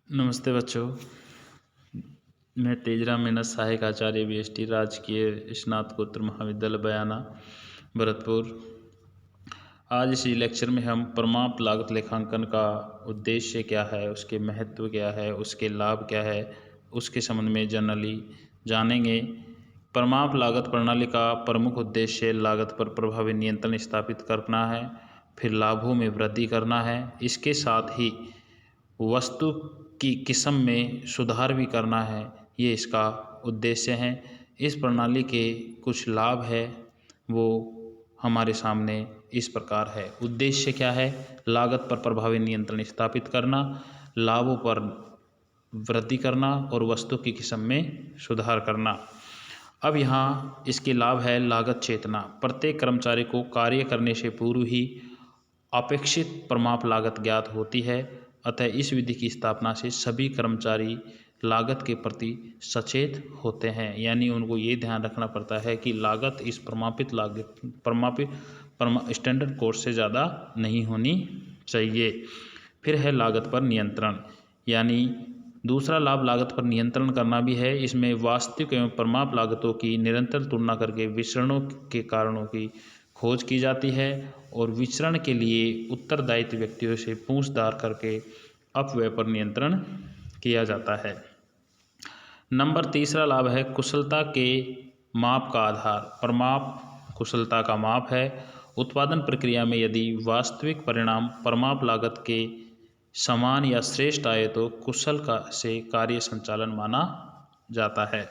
नमस्ते बच्चों। मैं तेजराम मीनस सहायक आचार्य BST राजकीय स्नातकोत्तर महाविद्यालय बयाना भरतपुर। आज इस लेक्चर में हम परमाप लागत लेखांकन का उद्देश्य क्या है, उसके महत्व क्या है, उसके लाभ क्या है, उसके संबंध में जनरली जानेंगे। परमाप लागत प्रणाली का प्रमुख उद्देश्य लागत पर प्रभावी नियंत्रण स्थापित करना है, फिर लाभों में वृद्धि करना है। इसके साथ ही वस्तु की किस्म में सुधार भी करना है, ये इसका उद्देश्य है। इस प्रणाली के कुछ लाभ है वो हमारे सामने इस प्रकार है। उद्देश्य क्या है? लागत पर प्रभावी नियंत्रण स्थापित करना, लाभों पर वृद्धि करना और वस्तु की किस्म में सुधार करना। अब यहाँ इसके लाभ है लागत चेतना। प्रत्येक कर्मचारी को कार्य करने से पूर्व ही अपेक्षित प्रमाप लागत ज्ञात होती है, अतः इस विधि की स्थापना से सभी कर्मचारी लागत के प्रति सचेत होते हैं। यानी उनको ये ध्यान रखना पड़ता है कि लागत इस प्रमापित स्टैंडर्ड कोर्स से ज़्यादा नहीं होनी चाहिए। फिर है लागत पर नियंत्रण, यानी दूसरा लाभ लागत पर नियंत्रण करना भी है। इसमें वास्तविक एवं प्रमाप लागतों की निरंतर तुलना करके विचरणों के कारणों की खोज की जाती है और विचरण के लिए उत्तरदायित्व व्यक्तियों से पूछताछ करके अपव्यय पर नियंत्रण किया जाता है। नंबर तीसरा लाभ है कुशलता के माप का आधार। प्रमाप कुशलता का माप है। उत्पादन प्रक्रिया में यदि वास्तविक परिणाम प्रमाप लागत के समान या श्रेष्ठ आए तो कुशल से कार्य संचालन माना जाता है।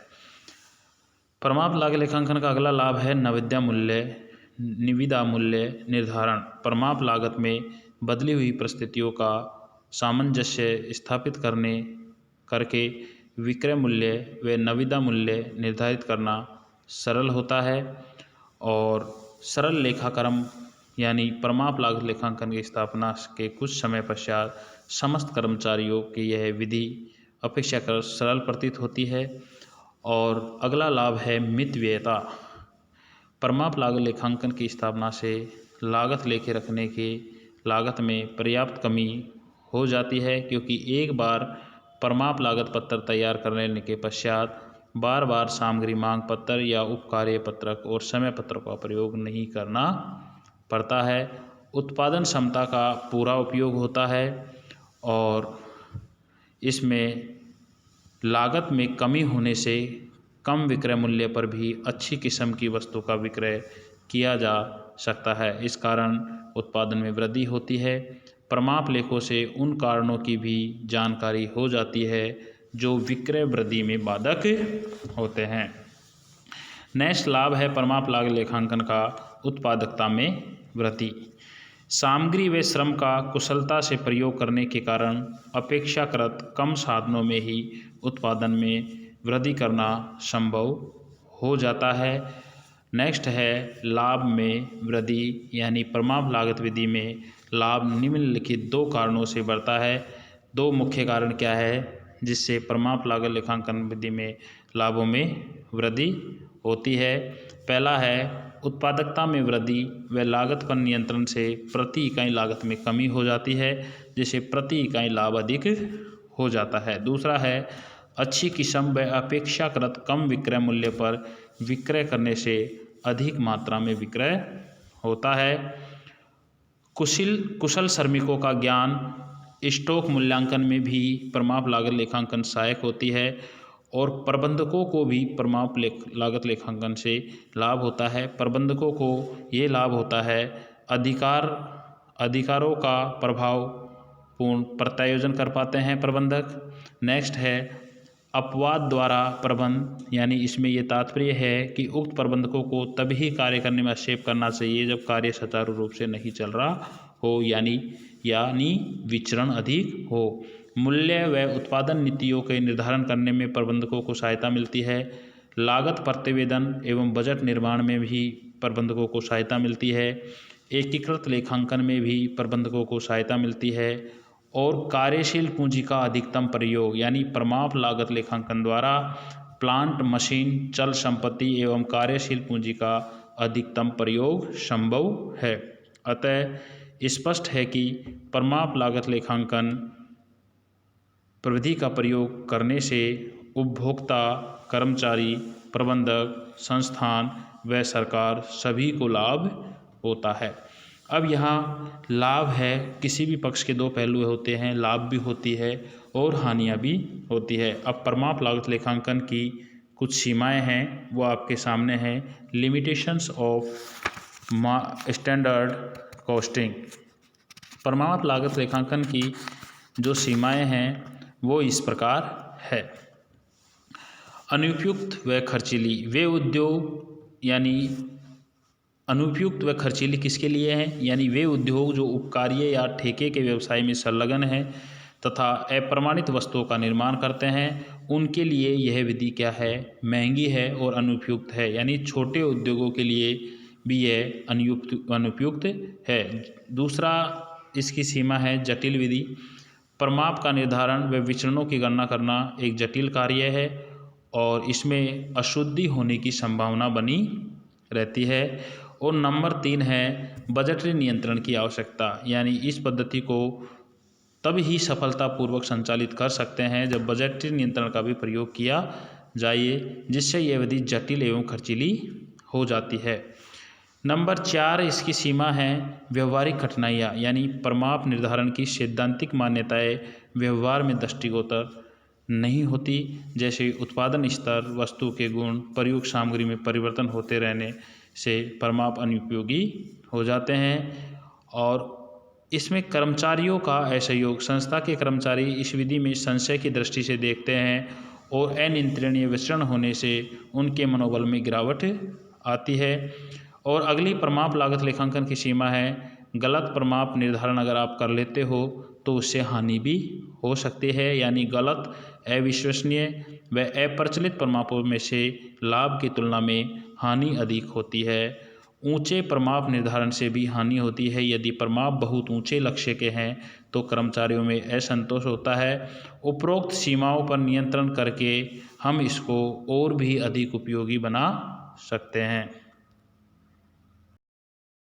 प्रमाप लागत लेखांकन का अगला लाभ है निविदा मूल्य निर्धारण। प्रमाप लागत में बदली हुई परिस्थितियों का सामंजस्य स्थापित करके विक्रय मूल्य व निविदा मूल्य निर्धारित करना सरल होता है। और सरल लेखाक्रम यानी प्रमाप लागत लेखांकन की स्थापना के कुछ समय पश्चात समस्त कर्मचारियों की यह विधि अपेक्षाकृत सरल प्रतीत होती है। और अगला लाभ है मितव्ययता। प्रमाप लागत लेखांकन की स्थापना से लागत लेखे रखने की लागत में पर्याप्त कमी हो जाती है, क्योंकि एक बार प्रमाप लागत पत्र तैयार करने के पश्चात बार बार सामग्री मांग पत्र या उपकार्य पत्रक और समय पत्र का प्रयोग नहीं करना पड़ता है। उत्पादन क्षमता का पूरा उपयोग होता है और इसमें लागत में कमी होने से कम विक्रय मूल्य पर भी अच्छी किस्म की वस्तु का विक्रय किया जा सकता है। इस कारण उत्पादन में वृद्धि होती है। प्रमाप लेखों से उन कारणों की भी जानकारी हो जाती है जो विक्रय वृद्धि में बाधक होते हैं। नेक्स्ट लाभ है प्रमाप लागत लेखांकन का उत्पादकता में वृद्धि। सामग्री व श्रम का कुशलता से प्रयोग करने के कारण अपेक्षाकृत कम साधनों में ही उत्पादन में वृद्धि करना संभव हो जाता है। नेक्स्ट है लाभ में वृद्धि, यानी प्रमाप लागत विधि में लाभ निम्नलिखित दो कारणों से बढ़ता है। दो मुख्य कारण क्या है जिससे प्रमाप लागत लेखांकन विधि में लाभों में वृद्धि होती है? पहला है उत्पादकता में वृद्धि व लागत पर नियंत्रण से प्रति इकाई लागत में कमी हो जाती है, जिससे प्रति इकाई लाभ अधिक हो जाता है। दूसरा है अच्छी किस्म व अपेक्षाकृत कम विक्रय मूल्य पर विक्रय करने से अधिक मात्रा में विक्रय होता है। कुशल श्रमिकों का ज्ञान स्टॉक मूल्यांकन में भी प्रमाप लागत लेखांकन सहायक होती है और प्रबंधकों को भी प्रमाप लागत लेखांकन से लाभ होता है। प्रबंधकों को ये लाभ होता है अधिकारों का प्रभावपूर्ण प्रत्यायोजन कर पाते हैं प्रबंधक। नेक्स्ट है अपवाद द्वारा प्रबंध, यानी इसमें ये तात्पर्य है कि उक्त प्रबंधकों को तभी कार्य करने में हस्तक्षेप करना चाहिए जब कार्य सुचारू रूप से नहीं चल रहा हो, यानी विचरण अधिक हो। मूल्य व उत्पादन नीतियों के निर्धारण करने में प्रबंधकों को सहायता मिलती है। लागत प्रतिवेदन एवं बजट निर्माण में भी प्रबंधकों को सहायता मिलती है। एकीकृत लेखांकन में भी प्रबंधकों को सहायता मिलती है। और कार्यशील पूंजी का अधिकतम प्रयोग, यानी प्रमाप लागत लेखांकन द्वारा प्लांट मशीन चल संपत्ति एवं कार्यशील पूंजी का अधिकतम प्रयोग संभव है। अतः स्पष्ट है कि प्रमाप लागत लेखांकन प्रविधि का प्रयोग करने से उपभोक्ता, कर्मचारी, प्रबंधक, संस्थान व सरकार सभी को लाभ होता है। अब यहाँ लाभ है, किसी भी पक्ष के दो पहलू होते हैं, लाभ भी होती है और हानियाँ भी होती है। अब परमाप लागत लेखांकन की कुछ सीमाएं हैं, वो आपके सामने हैं। Limitations of standard costing. परमाप लागत लेखांकन की जो सीमाएं हैं वो इस प्रकार है। अनुपयुक्त व खर्चीली, वे उद्योग यानी अनुपयुक्त व खर्चीली किसके लिए हैं, यानी वे उद्योग जो उपकार्य या ठेके के व्यवसाय में संलग्न हैं तथा अप्रमाणित वस्तुओं का निर्माण करते हैं, उनके लिए यह विधि क्या है, महंगी है और अनुपयुक्त है। यानी छोटे उद्योगों के लिए भी यह अनुपयुक्त है। दूसरा इसकी सीमा है जटिल विधि। परमाप का निर्धारण व विचरणों की गणना करना एक जटिल कार्य है और इसमें अशुद्धि होने की संभावना बनी रहती है। और नंबर 3 है बजटरी नियंत्रण की आवश्यकता, यानी इस पद्धति को तब ही सफलतापूर्वक संचालित कर सकते हैं जब बजटरी नियंत्रण का भी प्रयोग किया जाए, जिससे यह विधि जटिल एवं खर्चीली हो जाती है। नंबर 4 इसकी सीमा है व्यवहारिक कठिनाइयाँ, यानी परमाप निर्धारण की सैद्धांतिक मान्यताएं व्यवहार में दृष्टिगोचर नहीं होती, जैसे उत्पादन स्तर, वस्तु के गुण, प्रयुक्त सामग्री में परिवर्तन होते रहने से परमाप अनुपयोगी हो जाते हैं। और इसमें कर्मचारियों का असहयोग, संस्था के कर्मचारी इस विधि में संशय की दृष्टि से देखते हैं और अनियंत्रणीय विचरण होने से उनके मनोबल में गिरावट आती है। और अगली परमाप लागत लेखांकन की सीमा है गलत परमाप निर्धारण अगर आप कर लेते हो तो उससे हानि भी हो सकती है, यानी गलत, अविश्वसनीय व अप्रचलित परमापों में से लाभ की तुलना में हानि अधिक होती है। ऊंचे परमाप निर्धारण से भी हानि होती है। यदि परमाप बहुत ऊंचे लक्ष्य के हैं तो कर्मचारियों में असंतोष होता है। उपरोक्त सीमाओं पर नियंत्रण करके हम इसको और भी अधिक उपयोगी बना सकते हैं।